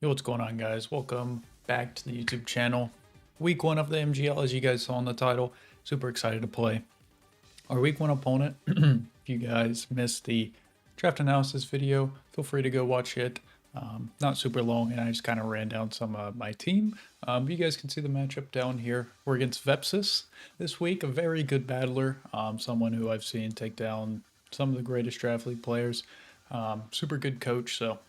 Yo, what's going on, guys? Welcome back to the YouTube channel. Week 1 of the MGL, as you guys saw in the title. Super excited to play our Week 1 opponent. If you guys missed the draft analysis video, feel free to go watch it. Not super long, and I just kind of ran down some of my team. You guys can see the matchup down here. We're against Vepsis this week, a very good battler. Someone who I've seen take down some of the greatest draft league players. Super good coach, so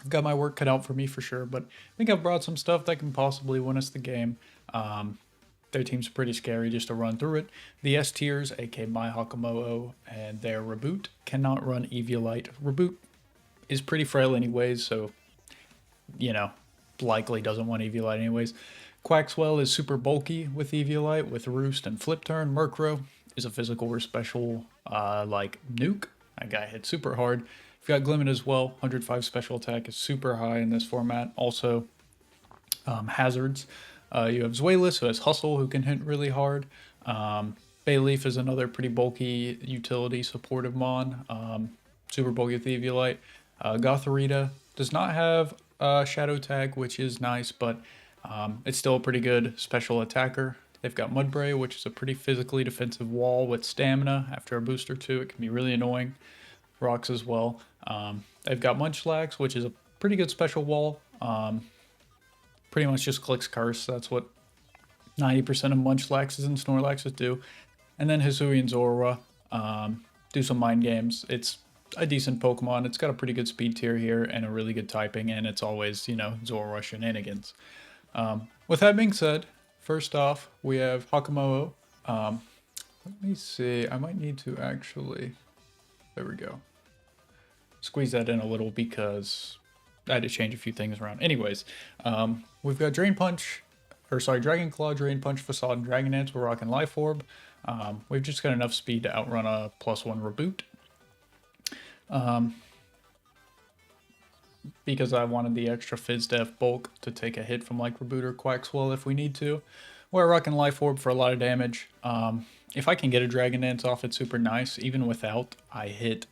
I've got my work cut out for me for sure, but I think I've brought some stuff that can possibly win us the game. Their team's pretty scary just to run through it. The S tiers, aka My Hakamo'o, and their Reboot cannot run Eviolite. Reboot is pretty frail anyways, so, you know, likely doesn't want Eviolite anyways. Quaxwell is super bulky with Eviolite, with Roost and Flip Turn. Murkrow is a physical or special, like Nuke. That guy hits super hard. You've got Glimmet as well. 105 special attack is super high in this format. Also, hazards. You have Zweilous, who has Hustle, who can hit really hard. Bayleaf is another pretty bulky utility supportive mon. Super bulky with Eviolite. Gothorita does not have Shadow Tag, which is nice, but it's still a pretty good special attacker. They've got Mudbray, which is a pretty physically defensive wall with stamina. After a boost or two, it can be really annoying. Rocks as well. They've got Munchlax, which is a pretty good special wall. Pretty much just clicks Curse. That's what 90% of Munchlaxes and Snorlaxes do. And then Hisuian Zorua do some mind games. It's a decent Pokemon. It's got a pretty good speed tier here and a really good typing, and it's always, you know, Zorua shenanigans. With that being said, first off, we have Hakamo'o. Let me see. I might need to actually... There we go. Squeeze that in a little because I had to change a few things around. Anyways, we've got Dragon Claw, Drain Punch, Facade, and Dragon Dance. We're rocking Life Orb. We've just got enough speed to outrun a +1 Reboot. Because I wanted the extra Fizz Def bulk to take a hit from like Reboot or Quaxwell if we need to. We're rocking Life Orb for a lot of damage. If I can get a Dragon Dance off, it's super nice. Even without, I hit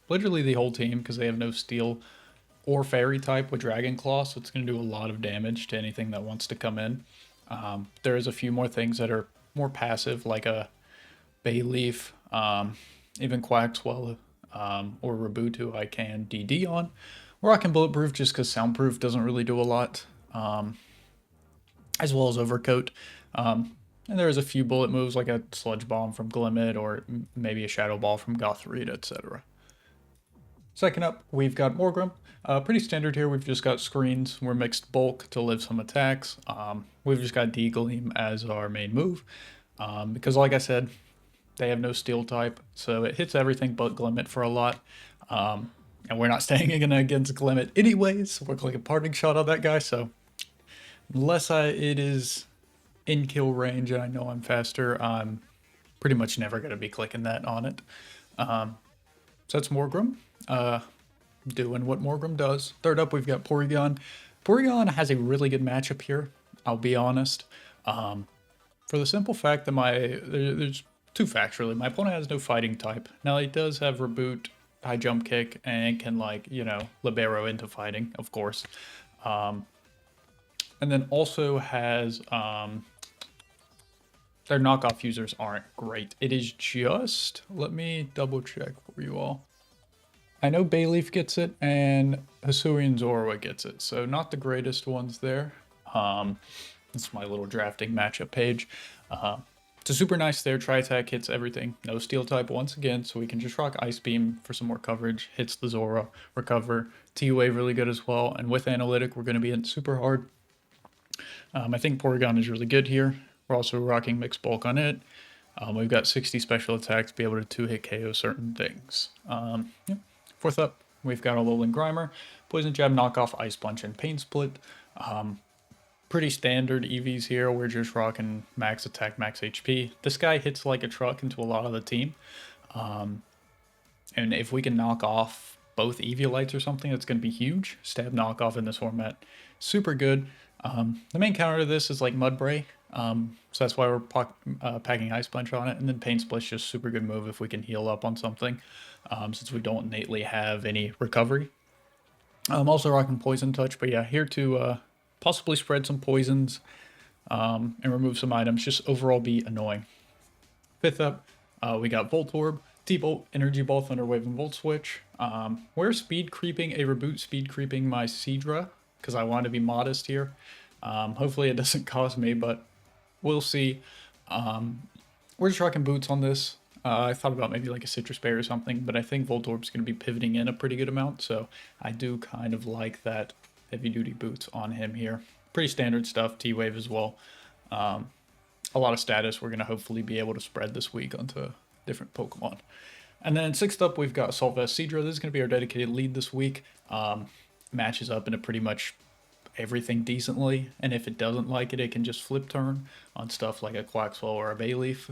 literally the whole team because they have no Steel or Fairy type with Dragon Claw, so it's going to do a lot of damage to anything that wants to come in. There is a few more things that are more passive, like a Bayleaf, even Quaxwell, or Reboot, who I can DD on. We're rocking Bulletproof just because Soundproof doesn't really do a lot, as well as Overcoat. And there's a few bullet moves like a Sludge Bomb from Glimmet or maybe a Shadow Ball from Gothorita, etc. Second up, we've got Morgrem. Pretty standard here. We've just got screens. We're mixed bulk to live some attacks. We've just got D-Gleam as our main move. Because like I said, they have no Steel type, so it hits everything but Glimmet for a lot. And we're not staying against Glimmet anyways. We're clicking Parting Shot on that guy, so unless it is in kill range and I know I'm faster, I'm pretty much never going to be clicking that on it. So that's Morgrem, doing what Morgrem does. Third up, we've got Porygon. Porygon has a really good matchup here, I'll be honest. For the simple fact that there's two facts really. My opponent has no fighting type. Now he does have Reboot, High Jump Kick, and can, like, you know, Libero into fighting, of course. And then also has... their knockoff users aren't great. It is just... Let me double check for you all. I know Bayleaf gets it, and Hisuian Zorua gets it, so not the greatest ones there. That's my little drafting matchup page. It's a super nice there. Tri-Attack hits everything. No Steel type once again, so we can just rock Ice Beam for some more coverage. Hits the Zorua, recover. T-Wave really good as well, and with Analytic, we're going to be hitting super hard. I think Porygon is really good here. We're also rocking mixed bulk on it. We've got 60 special attacks to be able to 2-hit KO certain things. Yeah. Fourth up, we've got a Alolan Grimer, Poison Jab, Knockoff, Ice Punch, and Pain Split. Pretty standard EVs here. We're just rocking max attack, max HP. This guy hits like a truck into a lot of the team. And if we can knock off both Eviolites or something, that's going to be huge. Stab knockoff in this format, super good. The main counter to this is like Mudbray. So that's why we're packing Ice Punch on it. And then Pain Split's just super good move if we can heal up on something, since we don't innately have any recovery. I'm also rocking Poison Touch, but yeah, here to possibly spread some poisons and remove some items, just overall be annoying. Fifth up, we got Voltorb, T-Bolt, Energy Ball, Thunder Wave, and Volt Switch. We're speed creeping, a reboot speed creeping my SEADRA, because I want to be modest here. Hopefully it doesn't cost me, but we'll see. We're just rocking boots on this. I thought about maybe like a Citrus Berry or something, but I think Voltorb's going to be pivoting in a pretty good amount, so I do kind of like that heavy-duty boots on him here. Pretty standard stuff, T-Wave as well. A lot of status we're going to hopefully be able to spread this week onto different Pokemon. And then sixth up, we've got Assault Vest SEADRA. This is going to be our dedicated lead this week. Matches up into pretty much everything decently, and if it doesn't like it, it can just flip turn on stuff like a Quaxwell or a Bayleaf.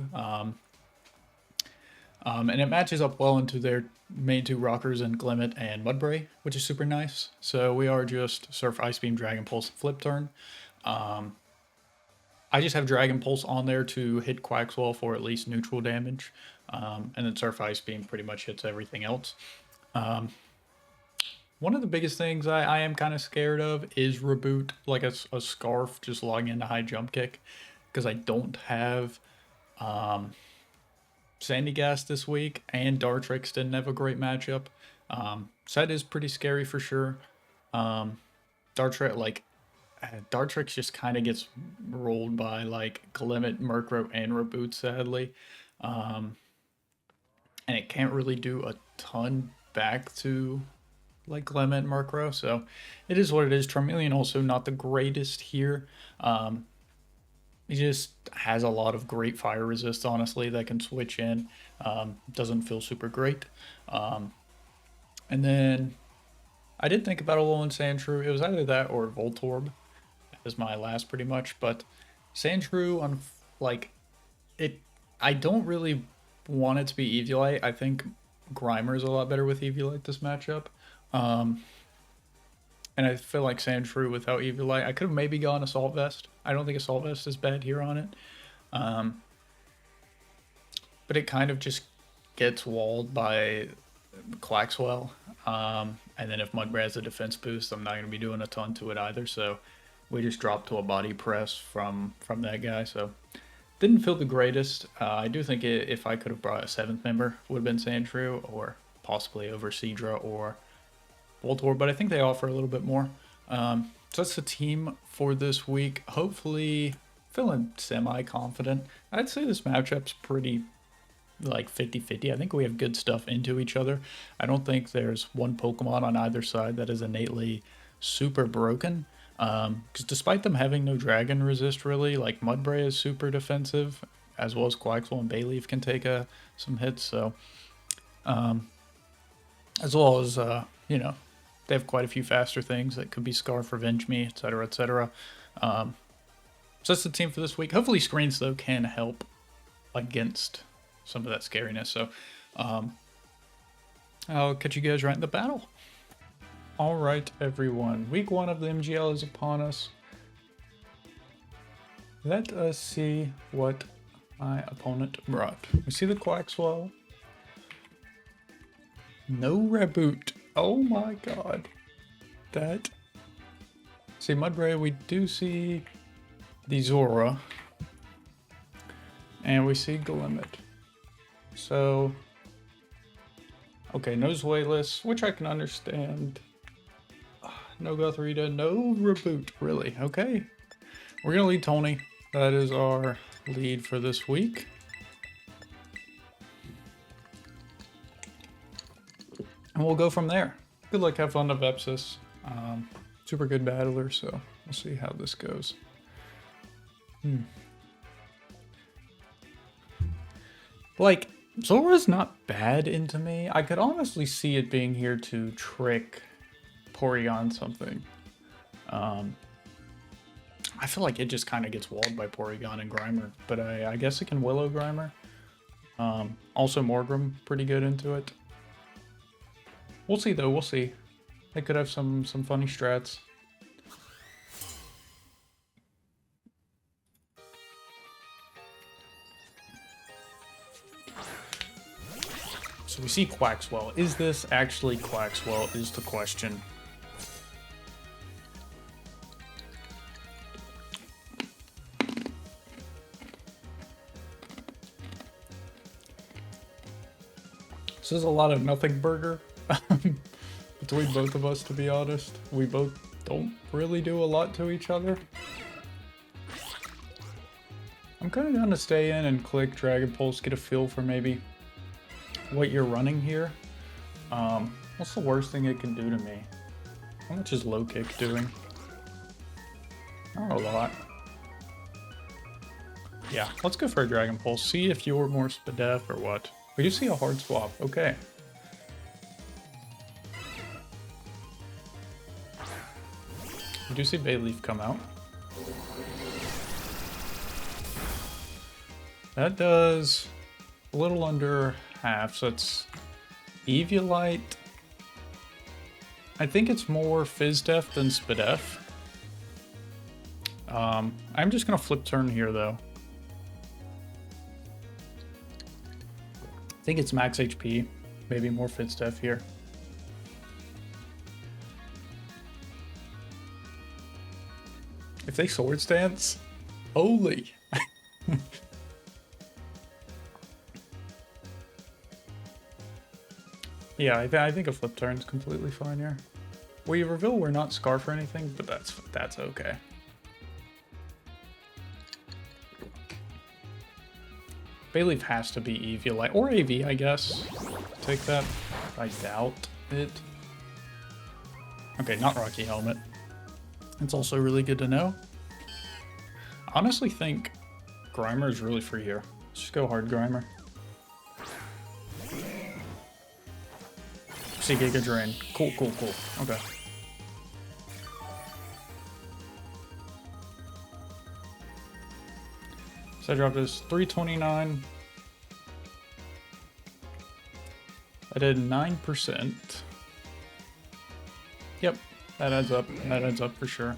And it matches up well into their main two rockers in Glimmet and Mudbray, which is super nice. So we are just Surf, Ice Beam, Dragon Pulse, Flip Turn. I just have Dragon Pulse on there to hit Quaxwell for at least neutral damage. And then Surf, Ice Beam pretty much hits everything else. One of the biggest things I am kind of scared of is Reboot, like a Scarf just logging into High Jump Kick. Because I don't have Sandygast this week, and Dartrix didn't have a great matchup. So that is pretty scary for sure. Dartrix just kind of gets rolled by like Glimmet, Murkrow, and Reboot, sadly. And it can't really do a ton back to like Glimmet and Murkrow, so it is what it is. Charmeleon also not the greatest here. He just has a lot of great fire resist, honestly, that can switch in. Doesn't feel super great. And then I did think about Alolan Sandshrew. It was either that or Voltorb as my last pretty much, but Sandshrew, on like it, I don't really want it to be Eviolite. I think Grimer is a lot better with Eviolite this matchup. And I feel like Sandshrew without Eviolite, I could have maybe gone Assault Vest. I don't think Assault Vest is bad here on it. But it kind of just gets walled by Quaxwell. And then if Mudbray has a defense boost, I'm not going to be doing a ton to it either. So we just dropped to a body press from that guy. So didn't feel the greatest. I do think if I could have brought a 7th member, would have been Sandshrew, or possibly over SEADRA or Voltorb, but I think they offer a little bit more. So that's the team for this week. Hopefully feeling semi-confident. I'd say this matchup's pretty like 50-50. I think we have good stuff into each other. I don't think there's one Pokemon on either side that is innately super broken. Because despite them having no dragon resist really, like Mudbray is super defensive, as well as Quaxwell and Bayleaf can take some hits. So as well as you know, they have quite a few faster things that could be Scarf, Revenge Me, etc., etc. So that's the team for this week. Hopefully screens, though, can help against some of that scariness. So I'll catch you guys right in the battle. All right, everyone. Week 1 of the MGL is upon us. Let us see what my opponent brought. We see the Quaxwell. No Reboot. Oh my god. That. See Mudbray, we do see the Zora. And we see Glimmet. So. Okay, no Zweilous, which I can understand. No Gothorita, no Reboot, really. Okay. We're gonna lead Tony. That is our lead for this week. And we'll go from there. Good luck, have fun to Vepsis. Super good battler, so we'll see how this goes. Like, Zora's not bad into me. I could honestly see it being here to trick Porygon something. I feel like it just kind of gets walled by Porygon and Grimer, but I guess it can Willow Grimer. Also Morgrem, pretty good into it. We'll see though, we'll see. They could have some funny strats. So we see Quaxwell. Is this actually Quaxwell is the question. This is a lot of nothing burger between both of us, to be honest. We both don't really do a lot to each other. I'm kind of going to stay in and click Dragon Pulse, get a feel for maybe what you're running here. What's the worst thing it can do to me? How much is low kick doing? Not a lot. Yeah, let's go for a Dragon Pulse. See if you're more Spadef or what. We do see a hard swap. Okay. We do see Bayleaf come out. That does a little under half, so it's Eviolite. I think it's more Fizdef than Spadef. I'm just gonna flip turn here though. I think it's max HP, maybe more Fizdef here. If they Swords Dance, holy. Yeah, I think a flip turn's completely fine here. We reveal we're not Scarf or anything, but that's okay. Bayleaf has to be Eviolite or AV, I guess. Take that. I doubt it. Okay, not Rocky Helmet. It's also really good to know. I honestly think Grimer is really free here. Let's just go hard Grimer. See Giga Drain. Cool, cool, cool. Okay. So I dropped this 329. I did 9%. Yep, that adds up. That adds up for sure.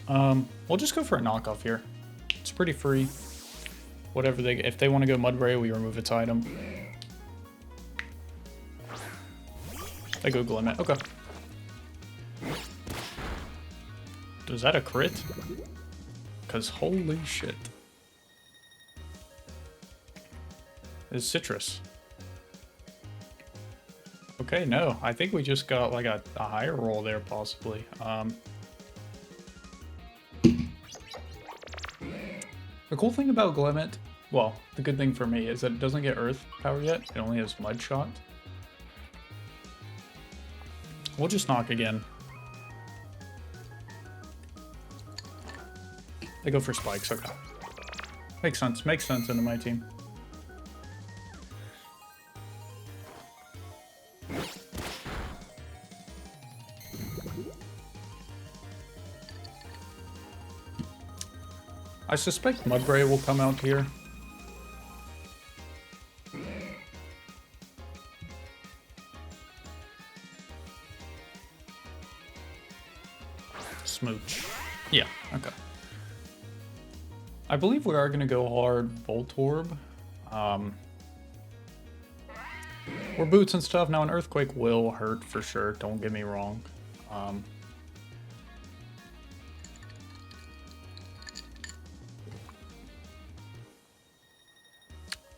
We'll just go for a knockoff here. It's pretty free. Whatever they, if they want to go Mudbray, we remove its item. I go Glimmet. Okay. Is that a crit? Because holy shit. It's Citrus. Okay, no. I think we just got like a higher roll there, possibly. The cool thing about Glimmet, well, the good thing for me is that it doesn't get Earth power yet. It only has Mud Shot. We'll just knock again. They go for spikes, okay. Makes sense into my team. I suspect Mudbray will come out here. Smooch. Yeah, okay. I believe we are going to go hard Voltorb. Or Boots and stuff. Now, an Earthquake will hurt for sure, don't get me wrong.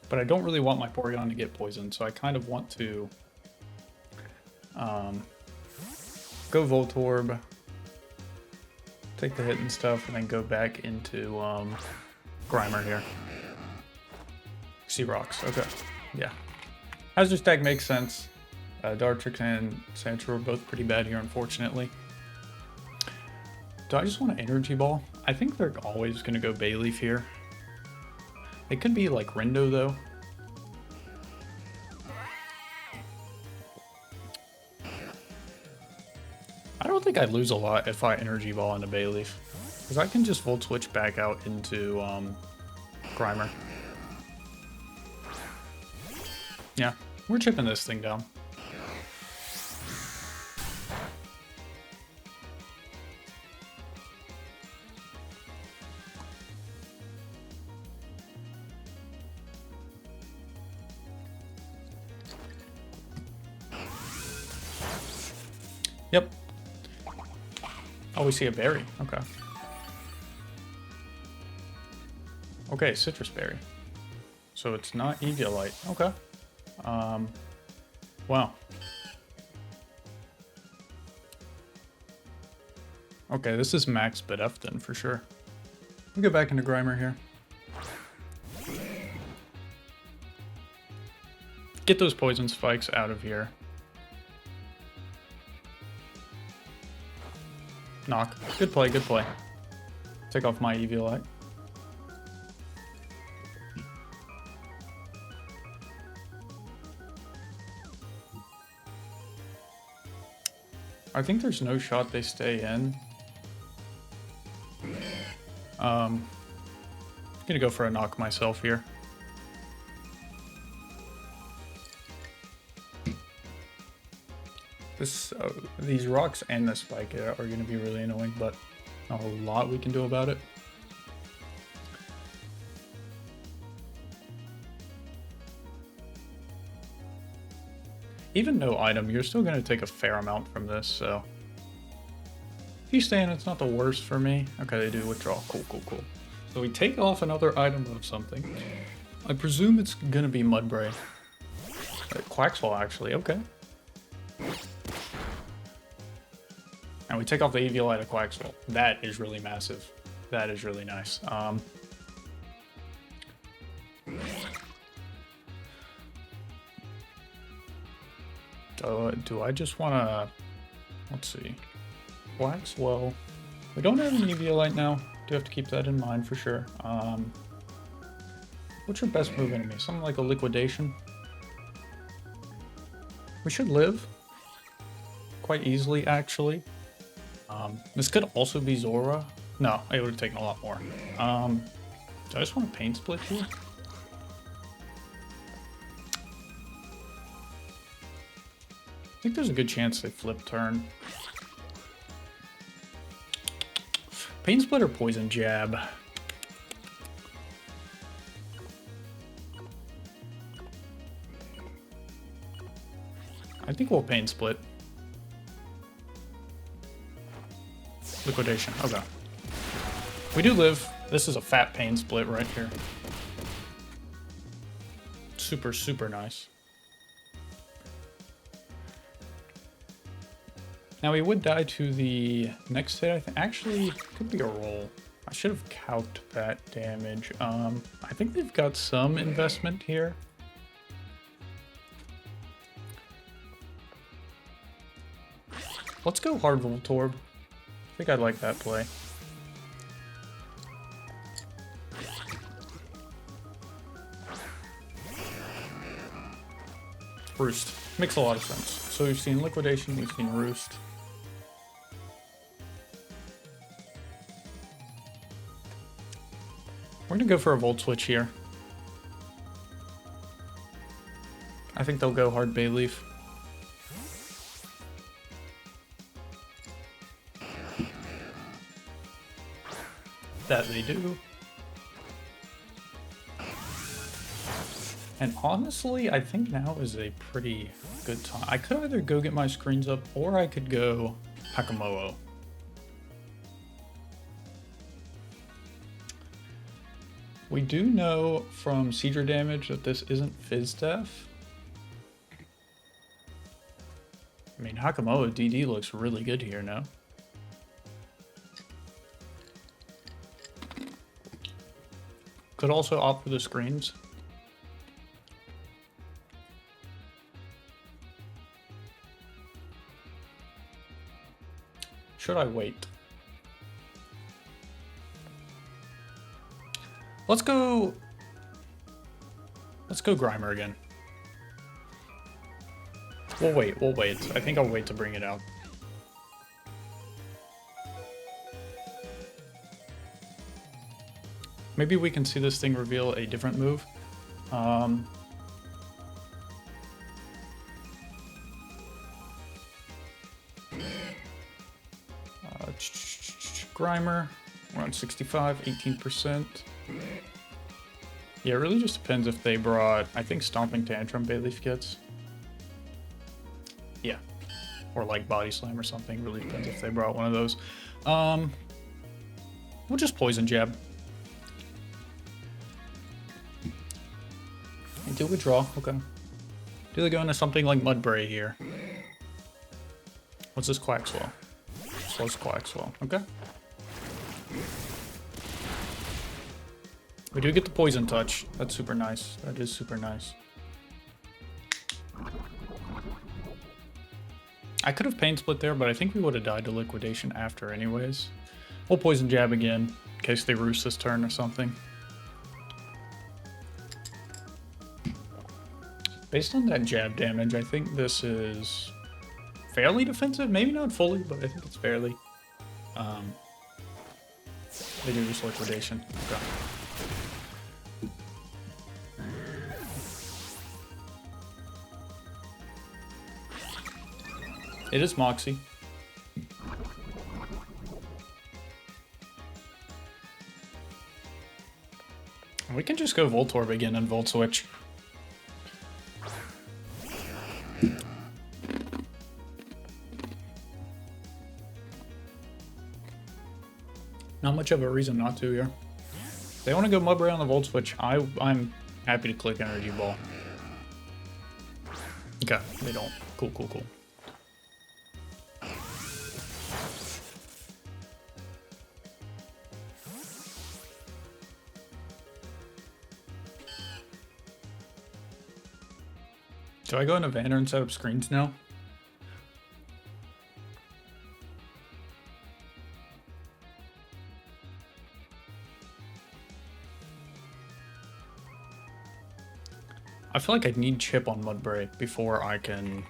But I don't really want my Porygon to get poisoned, so I kind of want to go Voltorb, take the hit and stuff, and then go back into Grimer here. Sea Rocks, okay, yeah. Hazard Stack makes sense. Dartrix and Sandshrew are both pretty bad here, unfortunately. Do I just want an Energy Ball? I think they're always going to go Bayleaf here. It could be like Rindo, though. I don't think I'd lose a lot if I Energy Ball into Bayleaf. Because I can just Volt Switch back out into Grimer. Yeah, we're chipping this thing down. Yep. Oh, we see a berry. Okay. Okay, Citrus Berry. So it's not Eviolite. Okay. Wow. Okay, this is max bid F then for sure. We'll get back into Grimer here. Get those poison spikes out of here. Knock. Good play, good play. Take off my Eviolite. I think there's no shot they stay in. I'm gonna go for a knock myself here. These rocks and the spike are going to be really annoying, but not a lot we can do about it. Even no item, you're still going to take a fair amount from this, so... If you stay in, it's not the worst for me. Okay, they do withdraw. Cool, cool, cool. So we take off another item of something. I presume it's going to be Mudbray. Quaxwell, actually. Okay. And we take off the Eviolite of Quaxwell. That is really massive. That is really nice. Do I just want to... Let's see. Quaxwell. We don't have an Eviolite now. Do have to keep that in mind for sure. What's your best move enemy? Something like a Liquidation? We should live. Quite easily, actually. This could also be Zora. No, it would have taken a lot more. Do I just want to Pain Split here? I think there's a good chance they flip turn. Pain Split or Poison Jab? I think we'll Pain Split. Liquidation. Okay. We do live. This is a fat Pain Split right here. Super, super nice. Now we would die to the next hit, I think. Actually, could be a roll. I should have calced that damage. I think they've got some investment here. Let's go hard Voltorb. I think I'd like that play. Roost. Makes a lot of sense. So we've seen Liquidation, we've seen Roost. We're gonna go for a Volt Switch here. I think they'll go hard Bayleaf. That they do. And honestly, I think now is a pretty good time. I could either go get my screens up or I could go Hakamoa. We do know from SEADRA damage that this isn't Fizz Death. I mean, Hakamoa DD looks really good here now. Could also opt for the screens. Should I wait? Let's go Grimer again. We'll wait. I think I'll wait to bring it out. Maybe we can see this thing reveal a different move. Grimer, we're on 65, 18%. Yeah, it really just depends if they brought, I think Stomping Tantrum Bayleaf gets. Yeah. Or like Body Slam or something. Really depends if they brought one of those. We'll just Poison Jab. And do withdraw, okay. Do they go into something like Mudbray here? What's this Quack Slow? Slow's Quack Slow. Okay. We do get the Poison Touch. That's super nice. That is super nice. I could have Pain Split there, but I think we would have died to Liquidation after anyways. We'll Poison Jab again, in case they roost this turn or something. Based on that jab damage, I think this is fairly defensive. Maybe not fully, but I think it's fairly. They do just Liquidation. Okay. It is Moxie. We can just go Voltorb again and Volt Switch. Not much of a reason not to here. If they want to go Mudbray on the Volt Switch, I'm happy to click Energy Ball. Okay, they don't. Cool, cool, cool. Do I go into Vander and set up screens now? I feel like I need Chip on Mudbray before I can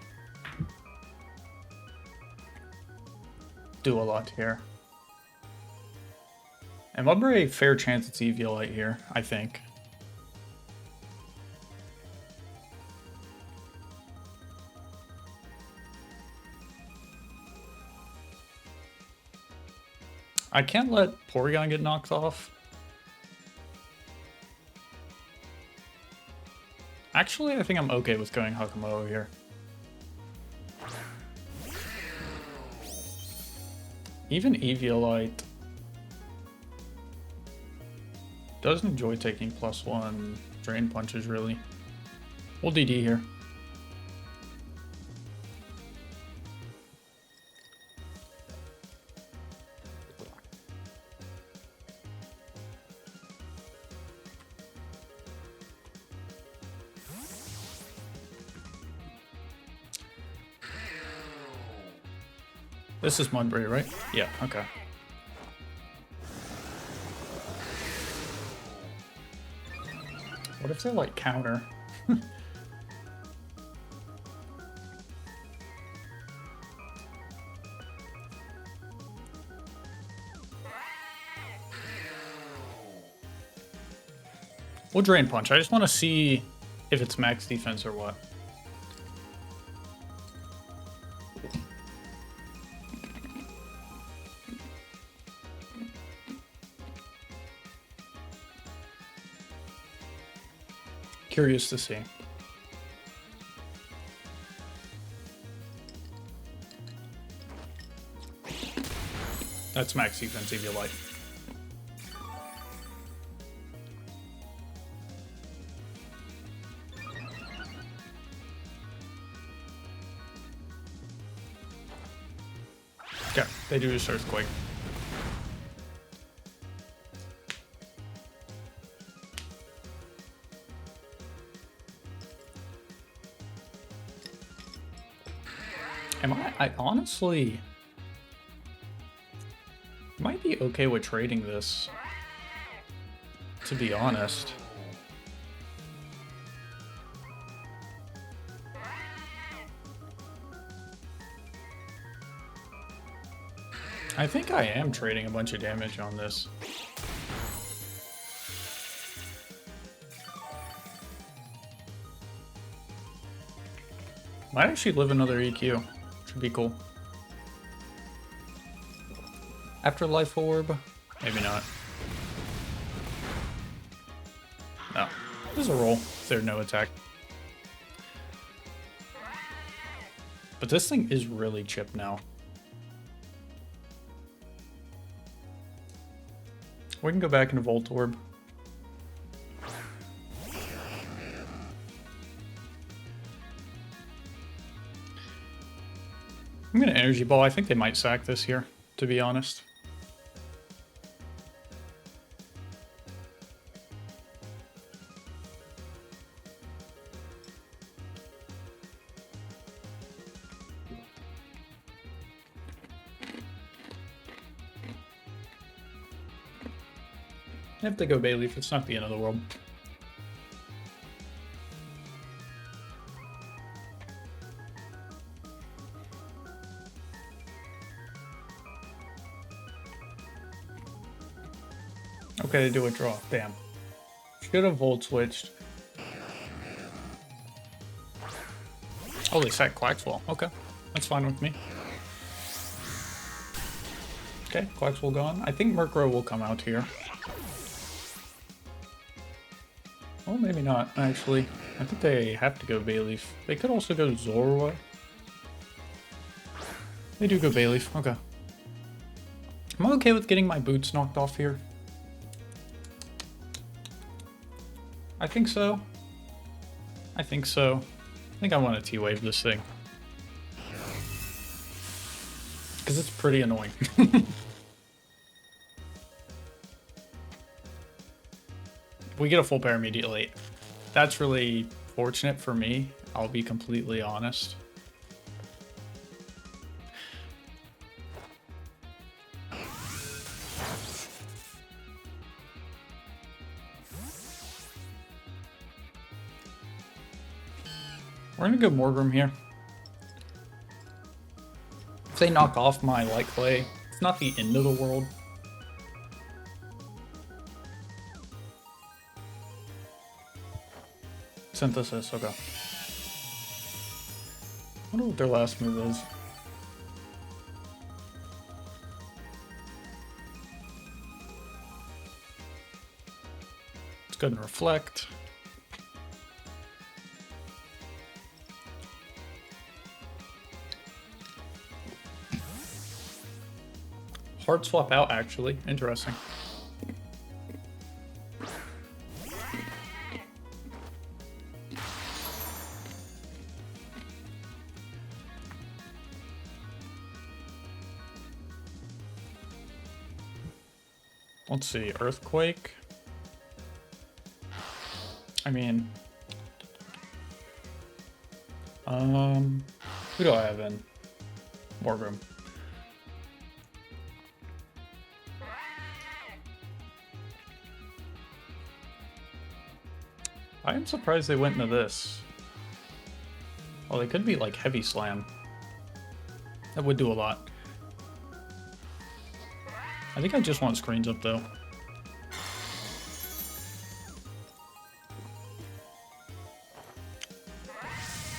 do a lot here. And Mudbray, fair chance it's Eviolite here, I think. I can't let Porygon get knocked off. Actually, I think I'm okay with going Hakamo here. Even Eviolite doesn't enjoy taking +1 Drain Punches, really. We'll DD here. This is Mudbray, right? Yeah, okay. What if they like counter? We'll Drain Punch. I just want to see if it's max defense or what. Curious to see. That's max defense if you like. Okay, they do just Earthquake. I honestly might be okay with trading this, to be honest. I think I am trading a bunch of damage on this. Might actually live another EQ. Should be cool. Afterlife Orb? Maybe not. No. This is a roll if there's no attack. But this thing is really chipped now. We can go back into Voltorb. energy ball. I think they might sack this here, to be honest. If they go Bayleaf, it's not the end of the world. Okay, they do a draw. Damn. Should have volt switched. Oh, they sacked Quaxwell. Okay, that's fine with me. Okay, Quaxwell gone. I think Murkrow will come out here. Well, maybe not, actually. I think they have to go Bayleaf. They could also go Zorua. They do go Bayleaf. Okay. Am I okay with getting my boots knocked off here? I think so. I think so. I think I want to T-Wave this thing. Because it's pretty annoying. We get a full pair immediately. That's really fortunate for me. I'll be completely honest. We're gonna go Morgrim here. If they knock off my light clay, it's not the end of the world. Synthesis, okay. I wonder what their last move is. Let's go ahead and reflect. Hard swap out, actually. Interesting. Let's see, Earthquake. I mean, who do I have in? Morgrim. I am surprised they went into this. Well, they could be like Heavy Slam. That would do a lot. I think I just want screens up though.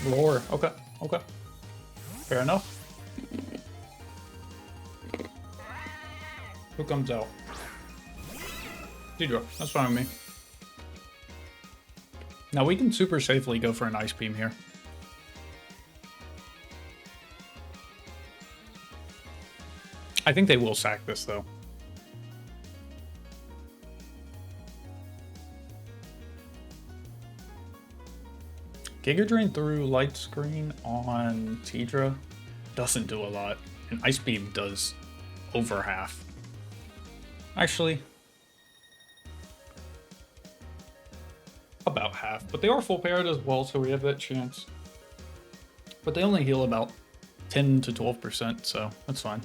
Lore. Okay. Okay. Fair enough. Who comes out? SEADRA. That's fine with me. Now we can super safely go for an Ice Beam here. I think they will sack this though. Giga Drain through Light Screen on SEADRA doesn't do a lot, and Ice Beam does over half. Actually, about half, but they are full paired as well, so we have that chance. But they only heal about 10 to 12%, so that's fine.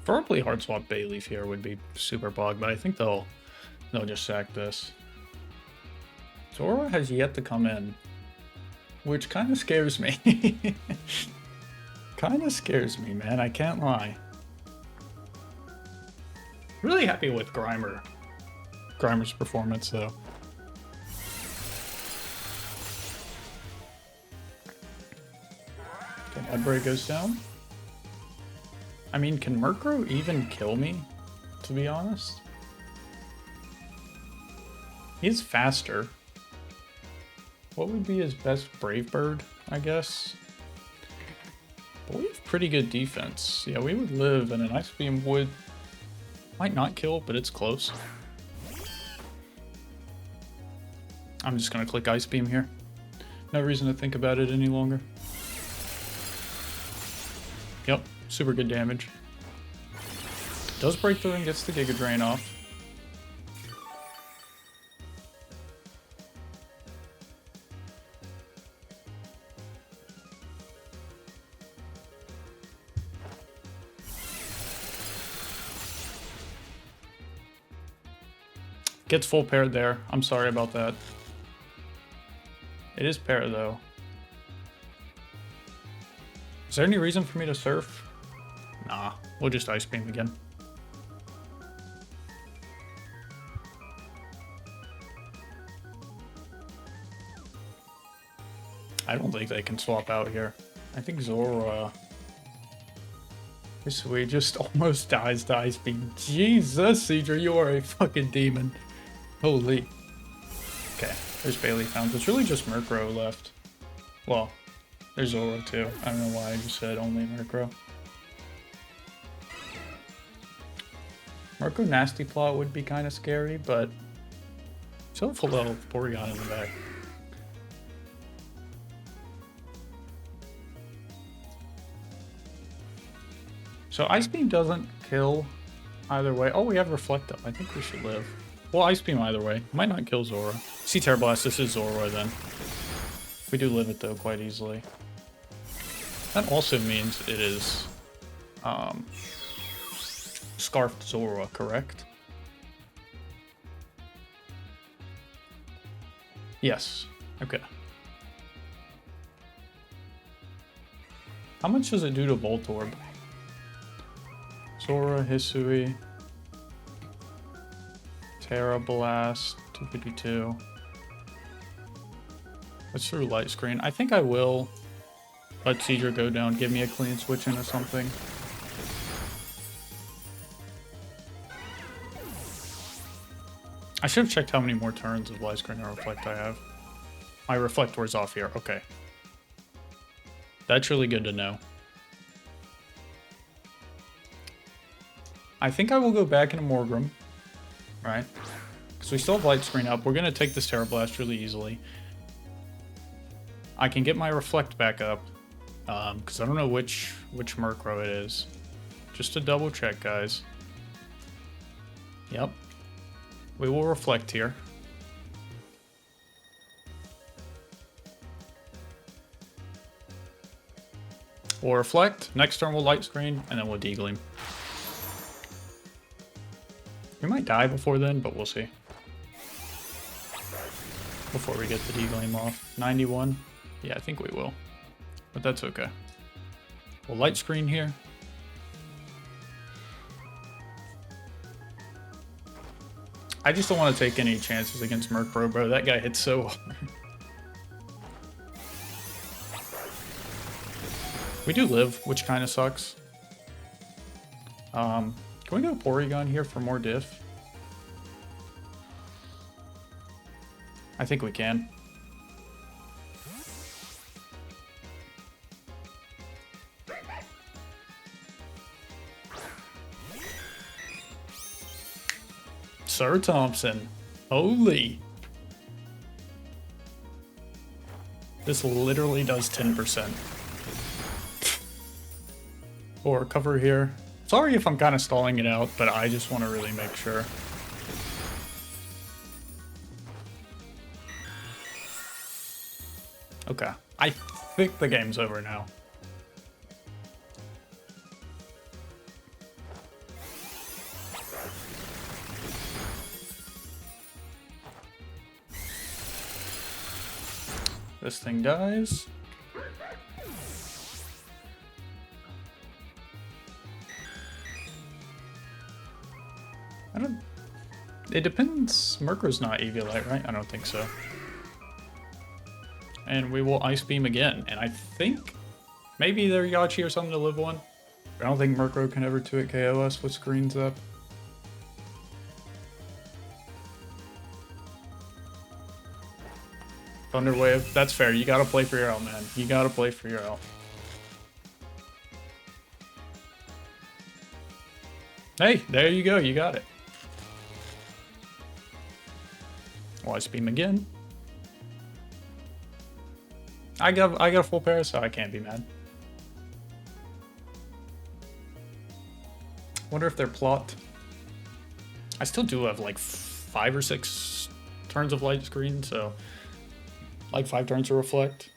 Preferably hard swap Bayleaf here would be super bog, but I think they'll just sack this. Zora has yet to come in, which kind of scares me. Kind of scares me, man. I can't lie. Really happy with Grimer's performance, though. Okay, Mudbray goes down. I mean, can Murkrow even kill me, to be honest? He's faster. What would be his best? Brave Bird, I guess? But we have pretty good defense. Yeah, we would live, and an Ice Beam would... might not kill, but it's close. I'm just gonna click Ice Beam here. No reason to think about it any longer. Yep, Super good damage. Does break through and gets the Giga Drain off. Gets full paired there. I'm sorry about that. It is pair though. Is there any reason for me to surf? Nah, we'll just Ice Beam again. I don't think they can swap out here. I think Zora... We just almost dies to Ice Beam. Jesus, SEADRA, you are a fucking demon. Holy. Okay, there's Bailey Founds. It's really just Murkrow left. Well, there's Zora too. I don't know why I just said only Murkrow. Murkrow Nasty Plot would be kind of scary, but still full level Porygon in the back. So Ice Beam doesn't kill either way. Oh, we have Reflect Up. I think we should live. Well, Ice Beam either way. Might not kill Zora. See Terra Blast, this is Zora then. We do live it though quite easily. That also means it is Scarfed Zora, correct? Yes. Okay. How much does it do to Voltorb? Zora, Hisui, Terra Blast, 252. Let's through Light Screen. I think I will let SEADRA go down, give me a clean switch into something. I should have checked how many more turns of Light Screen and Reflect I have. My Reflector's off here. Okay. That's really good to know. I think I will go back into Morgrem, right? Because we still have Light Screen up. We're going to take this Terra Blast really easily. I can get my Reflect back up, because I don't know which Murkrow it is. Just to double check, guys. Yep. We will Reflect here. We'll Reflect. Next turn we'll Light Screen, and then we'll Deagleam. We might die before then, but we'll see. Before we get the Deagleam off. 91. Yeah, I think we will. But that's okay. We'll Light Screen here. I just don't want to take any chances against Murkrow, bro. That guy hits so hard. We do live, which kind of sucks. Can we go Porygon here for more diff? I think we can. Sir Thompson. Holy. This literally does 10%. Or cover here. Sorry if I'm kind of stalling it out, but I just want to really make sure. Okay. I think the game's over now. This thing dies. It depends. Murkrow's not Eviolite, right? I don't think so. And we will Ice Beam again. And I think maybe they're Yachi or something to live one. I don't think Murkrow can ever 2-hit KO us with screens up. Thunder Wave. That's fair. You gotta play for your out, man. You gotta play for your out. Hey, there you go. You got it. Well, Ice Beam again. I got a full pair, so I can't be mad. Wonder if they're plot. I still do have like 5 or 6 turns of light screen, so like 5 turns to reflect.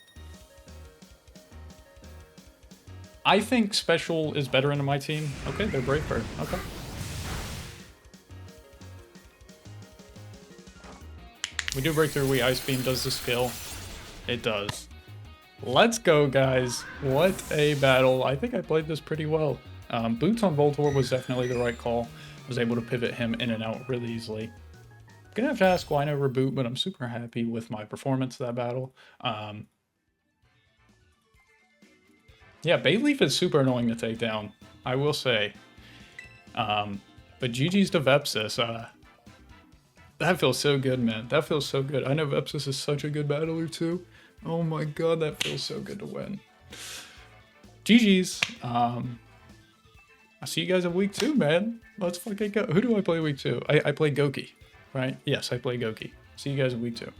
I think special is better into my team. Okay, they're Brave Bird. Okay. We do break through. We Ice Beam. Does the skill? It does. Let's go, guys. What a battle. I think I played this pretty well. Boots on Voltor was definitely the right call. I was able to pivot him in and out really easily. Gonna have to ask why no reboot, but I'm super happy with my performance of that battle. Yeah, Bayleaf is super annoying to take down, I will say. But GG's to Vepsis. That feels so good, man. That feels so good. I know Vepsis is such a good battler too. Oh my god, that feels so good to win. GG's. I'll see you guys in week 2, man. Let's fucking go. Who do I play week 2? I play Gokey, right? Yes, I play Gokey. See you guys in week 2.